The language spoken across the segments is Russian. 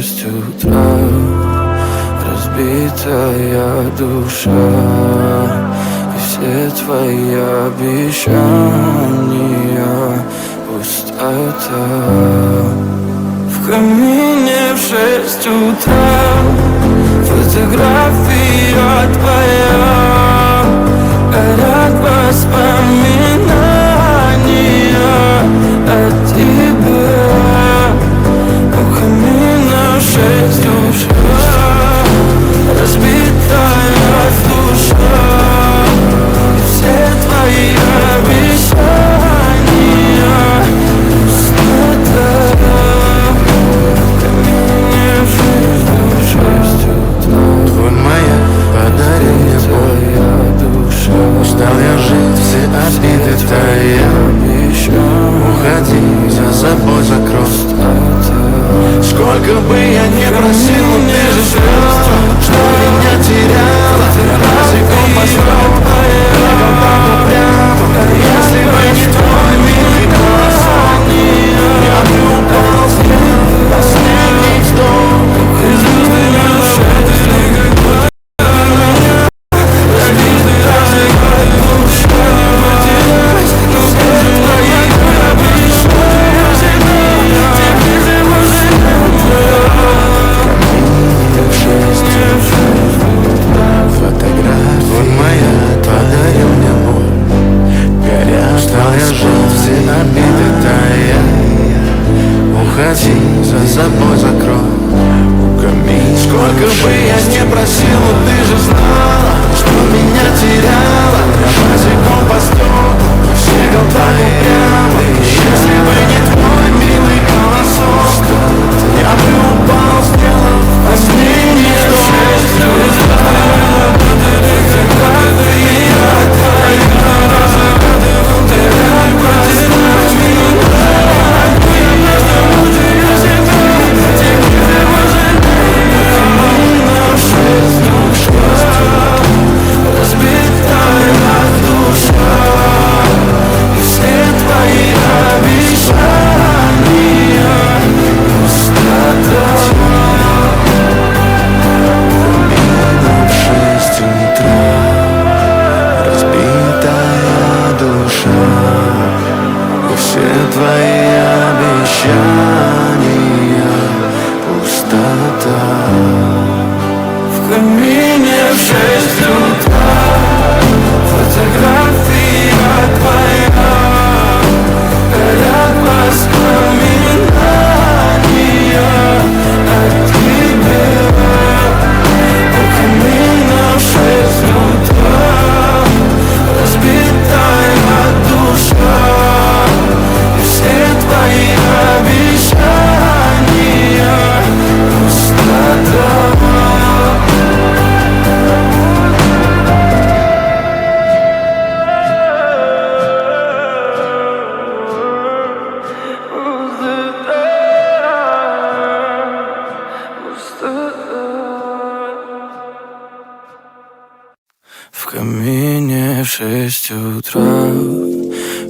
6 утра, разбитая душа, и все твои обещания пустота. В камине в 6 утра фотография твоя, горят воспоминания о тебе. У камина 6 утра, разбитая душа, и все твои обещания пустота. В камине в 6 утра, твой маяк подарил мне боль. Устал я жить, все обиды тая. Уходи, за собой закрой. Сколько бы я не просил, но ты же знала, что меня теряла. Босиком по стопам, бегал так упрямо. Если бы не твой милый голосок, я бы упал с неба, последний вздох. И звезды не ушли никогда. Уходи, за собой закрой у камина. Сколько бы я не просил, но ты же знала, что меня теряла. Я босиком по стеклам, бегал так упрямо. Если бы не твой милый голосок, я бы упал, сделав последний вздох. В камине в 6 утра,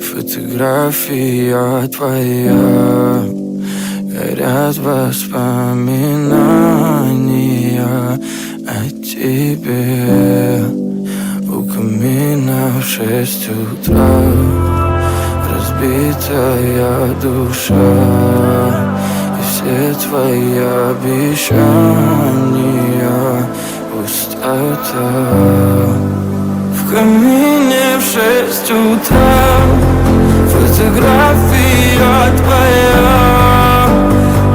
фотография твоя, горят воспоминания о тебе. У камина в 6 утра, разбитая душа, и все твои обещания пустота. В камине в 6 утра, фотография твоя,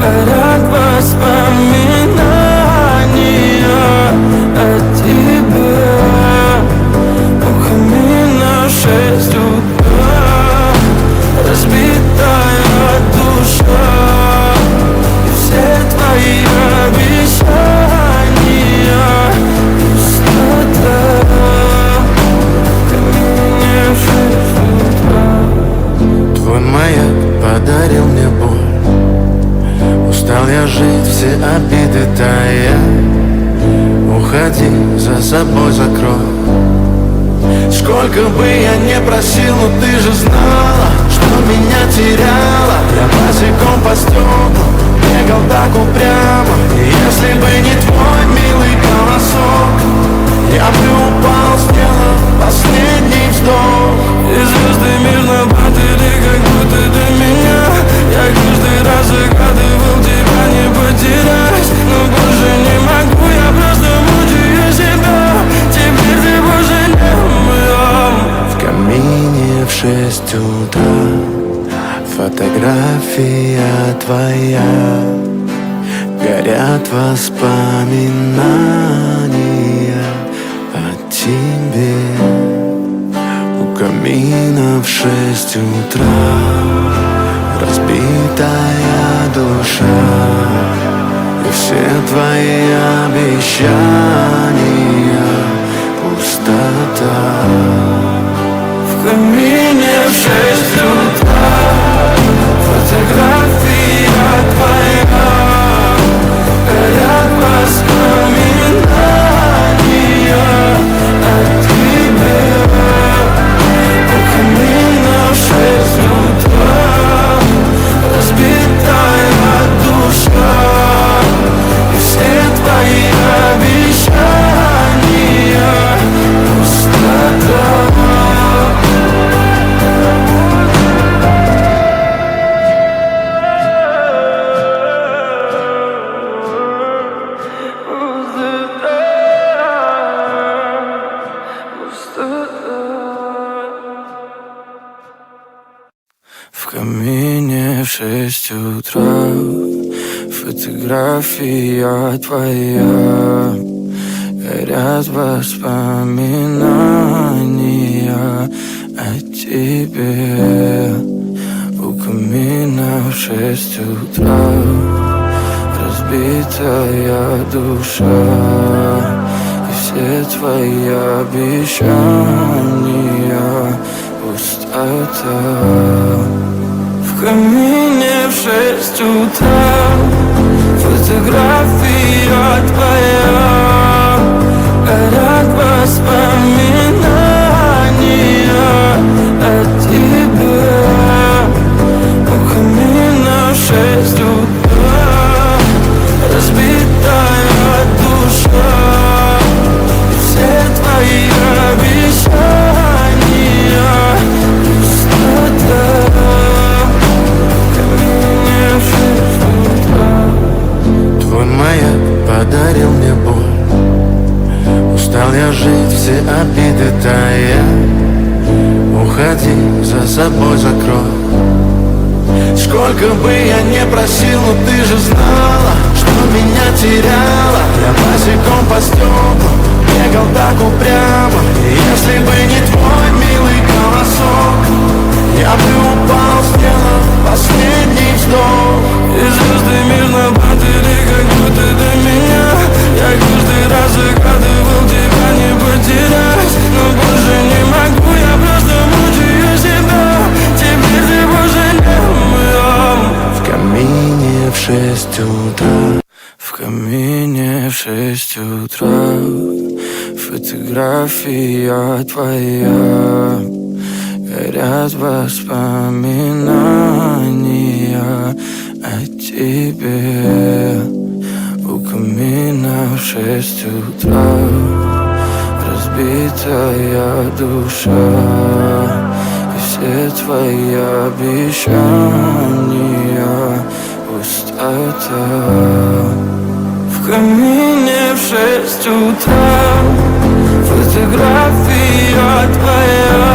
горят воспоминания о тебе. У камина в 6 утра, разбитая душа, и все твои обещания пустота. Твой маяк подарил мне боль. Устал я жить, все обиды тая. Уходи, за собой закрой. Сколько бы я не просил, но ты же знала, что меня теряла. Я босиком по стеклам бегал так упрямо. И если бы не твой милый голосок, я бы упал, сделав последний вздох. И звезды мирно падали, как будто до меня. Я каждый раз загадывал тебя не потерять, но больше не могу, я просто мучаю себя. Теперь ты больше не моя. В камине в 6 утра фотография твоя. Горят воспоминания о тебе. У камина в 6 утра разбитая душа. И все твои обещания пустота. В камине в 6 утра фотография твоя. Горят воспоминания о тебе. У камина в 6 утра разбитая душа. И все твои обещания пустота. В камине в 6 утра фотография твоя. Горят воспоминания о тебе. У камина в 6 утра разбитая душа. И все твои обещания пустота. В камине в 6 утра фотография твоя. Горят воспоминания о тебе. У камина в 6 утра разбитая душа. И все твои обещания пустота. Твой маяк подарил мне боль. Устал я жить, все обиды тая. Уходи, за собой закрой. Сколько бы я не просил, но ты же знала, что меня теряла. Я босиком по стеклам бегал так упрямо. И если бы не твой милый голосок, я бы упал, сделав последний вздох. И звезды мирно падали, как будто до меня. Я каждый раз загадывал тебя не потерять, но больше не могу, я просто мучаю себя. Теперь ты больше не моя. В камине в 6 утра. В камине в 6 утра фотография твоя. Горят воспоминания о тебе. У камина в 6 утра разбитая душа. И все твои обещания пустота. В камине в 6 утра фотография твоя.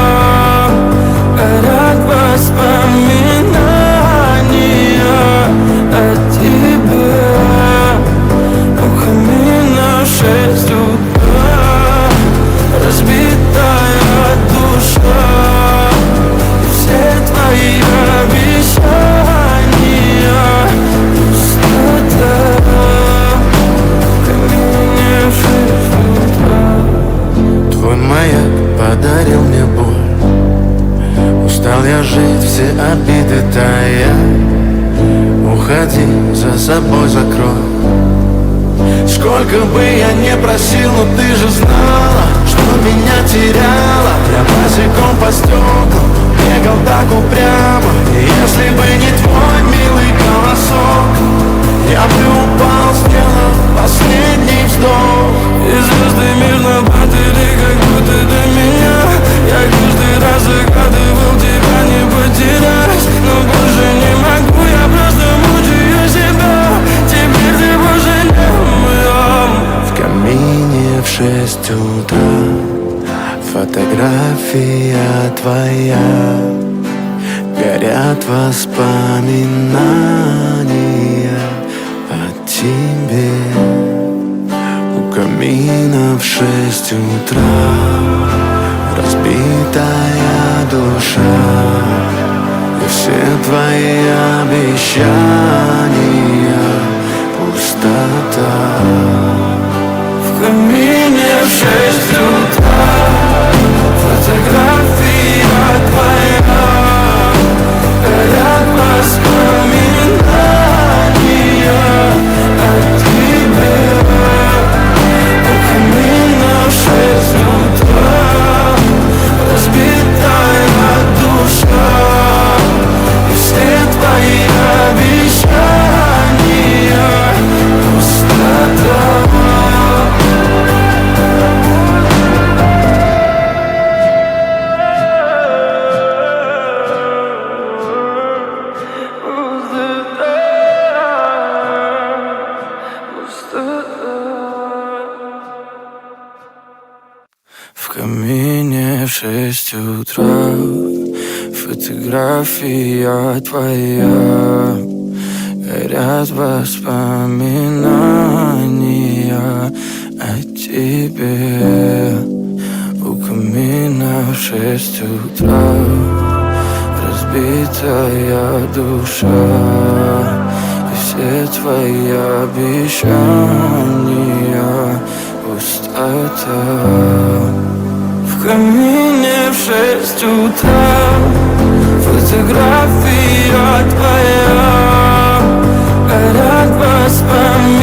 Горят воспоминания о тебе. У камина в 6 утра разбитая душа. И все твои обещания пустота. В камине в 6 утра. Твой маяк подарил мне боль. Устал я жить, все обиды тая. Уходи, за собой закрой. Сколько бы я не просил, но ты же знала, что меня теряла. Я босиком по стеклам бегал так упрямо. И если бы не твой милый голосок, Я бы упал, сделав последний вздох. И звезды мирно падали, как будто до меня. Я каждый раз загадывал тебя не потерять, но больше не могу, я просто мучаю себя. Теперь ты больше не моя. В камине в 6 утра фотография твоя. Горят воспоминания о тебе. У камина в 6 утра разбитая душа. И все твои обещания пустота. В камине в 6 утра фотография твоя. Горят воспоминания о тебе. У камина в 6 утра разбитая душа. И все твои обещания пустота. В камине в 6 утра фотография твоя. Горят воспоминания о тебе. У камина в 6 утра разбитая душа. И все твои обещания пустота. В камине в 6 утра фотография твоя. Горят воспоминания